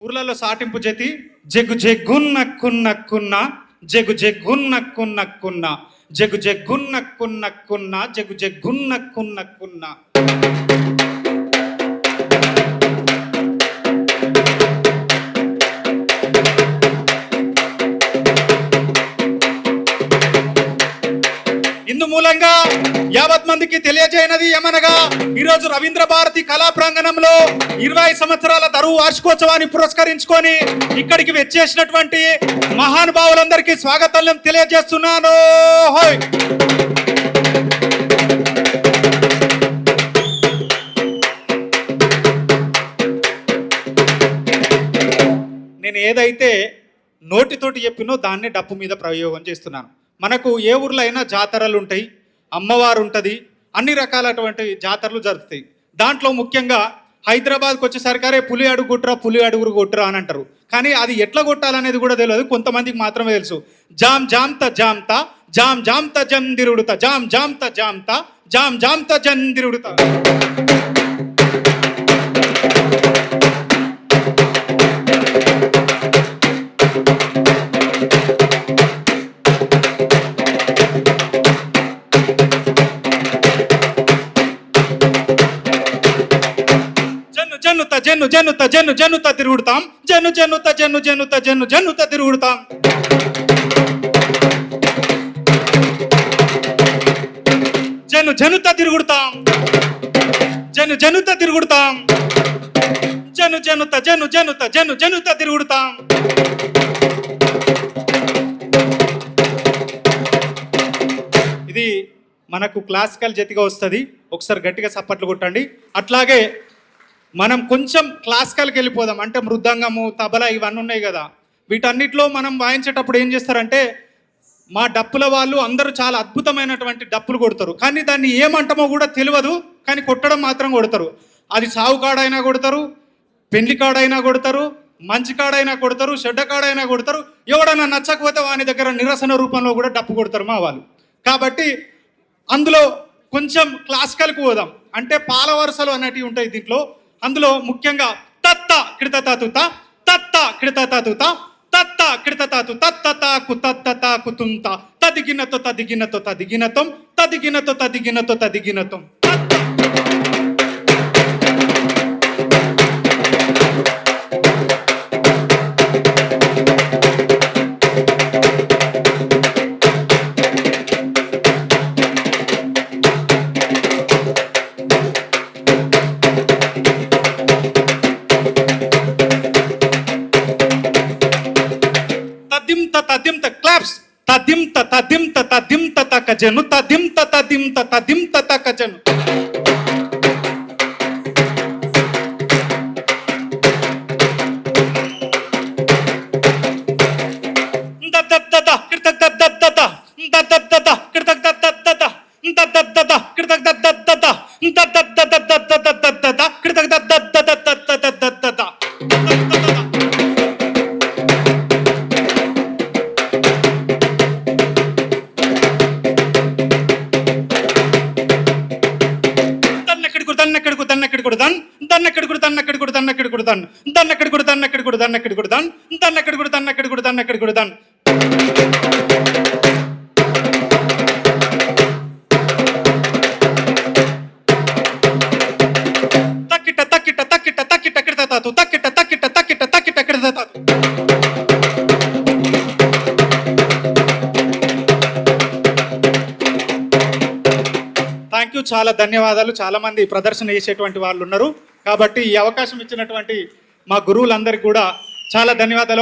ఊర్లలో సాటింపు జతి jug జగ్గున్నక్కున్నక్కున్న jug జగ్గున్నక్కున్నక్కున్న jug జగ్గున్నక్కున్నక్కున్న jug జగ్గున్నక్కున్నక్కున్న. ఇందు మూలంగా యావత్ మందికి తెలియజేయనది ఏమనగా, ఈరోజు రవీంద్ర భారతి కళా ప్రాంగణంలో 20 సంవత్సరాల దరువు వార్షికోత్సవాన్ని పురస్కరించుకొని ఇక్కడికి వచ్చేసినటువంటి మహానుభావులందరికీ స్వాగతం తెలియజేస్తున్నాను. నేను ఏదైతే నోటితోటి చెప్పినో దాన్నే డప్పు మీద ప్రయోగం చేస్తున్నాను. మనకు ఏ ఊర్లో అయినా జాతరలు ఉంటాయి, అమ్మవారు ఉంటుంది, అన్ని రకాలటువంటి జాతరలు జరుగుతాయి. దాంట్లో ముఖ్యంగా హైదరాబాద్కి వచ్చేసరికి అరే పులి అడుగు కొట్టురా పులి అడుగురు కొట్టురా అని అంటారు. కానీ అది ఎట్లా కొట్టాలనేది కూడా తెలియదు, కొంతమందికి మాత్రమే తెలుసు. జామ్ జామ్త జామ్త జామ్ జామ్త జందిరుడుత జామ్ జామ్త జామ్త జామ్ జామ్త జందిరుడుత. జన్నుత జన్ను జన్నుత జన్ను జన్నుత తిరుగుతాం జన్ను జన్నుత జన్ను జన్నుత జన్ను జన్నుత తిరుగుతాం. జన్ను జన్నుత తిరుగుతాం జన్ను జన్నుత తిరుగుతాం జన్ను జన్నుత జన్ను జన్నుత జన్ను జన్నుత తిరుగుతాం. ఇది మనకు క్లాసికల్ జతిగా వస్తుంది. ఒకసారి గట్టిగా చప్పట్లు కొట్టండి. అట్లాగే మనం కొంచెం క్లాసికల్కి వెళ్ళిపోదాం. అంటే మృదంగము, తబలా ఇవన్నీ ఉన్నాయి కదా, వీటన్నిటిలో మనం వాయించేటప్పుడు ఏం చేస్తారంటే, మా డప్పుల వాళ్ళు అందరూ చాలా అద్భుతమైనటువంటి డప్పులు కొడతారు. కానీ దాన్ని ఏమంటామో కూడా తెలియదు, కానీ కొట్టడం మాత్రం కొడతారు. అది సావు కాడైనా కొడతారు, పెండ్లి కాడైనా కొడతారు, మంచి కాడైనా కొడతారు, చెడ్డ కాడైనా కొడతారు. ఎవడైనా నచ్చకపోతే వాని దగ్గర నిరసన రూపంలో కూడా డప్పు కొడతారు మా వాళ్ళు. కాబట్టి అందులో కొంచెం క్లాసికల్కి పోదాం. అంటే పాల వరుసలు అనేటివి ఉంటాయి దీంట్లో. అందులో ముఖ్యంగా తత్త క్రితతాతుత తత్త క్రితతాతుత తత్త క్రితతాతు తత్తతాకు తత్తతాకు తుంత తదిగినతో తదిగినతో తదిగినతం తదిగినతో తదిగినతో తదిగినతం. తదింత క్లాప్స్ తదింత తదింత తదింత తకజను తదింత తదింత తదింత తకజను. దదదద కృతదదదద దదదద కృతదదదద దదదద కృతదదదద దదదదదదదదద కృతదదదదదదదదద. థ్యాంక్ యూ, చాలా ధన్యవాదాలు. చాలా మంది ప్రదర్శన చేసేటువంటి వాళ్ళు ఉన్నారు. కాబట్టి ఈ అవకాశం ఇచ్చినటువంటి మా గురువులందరికీ కూడా చాలా ధన్యవాదాలు.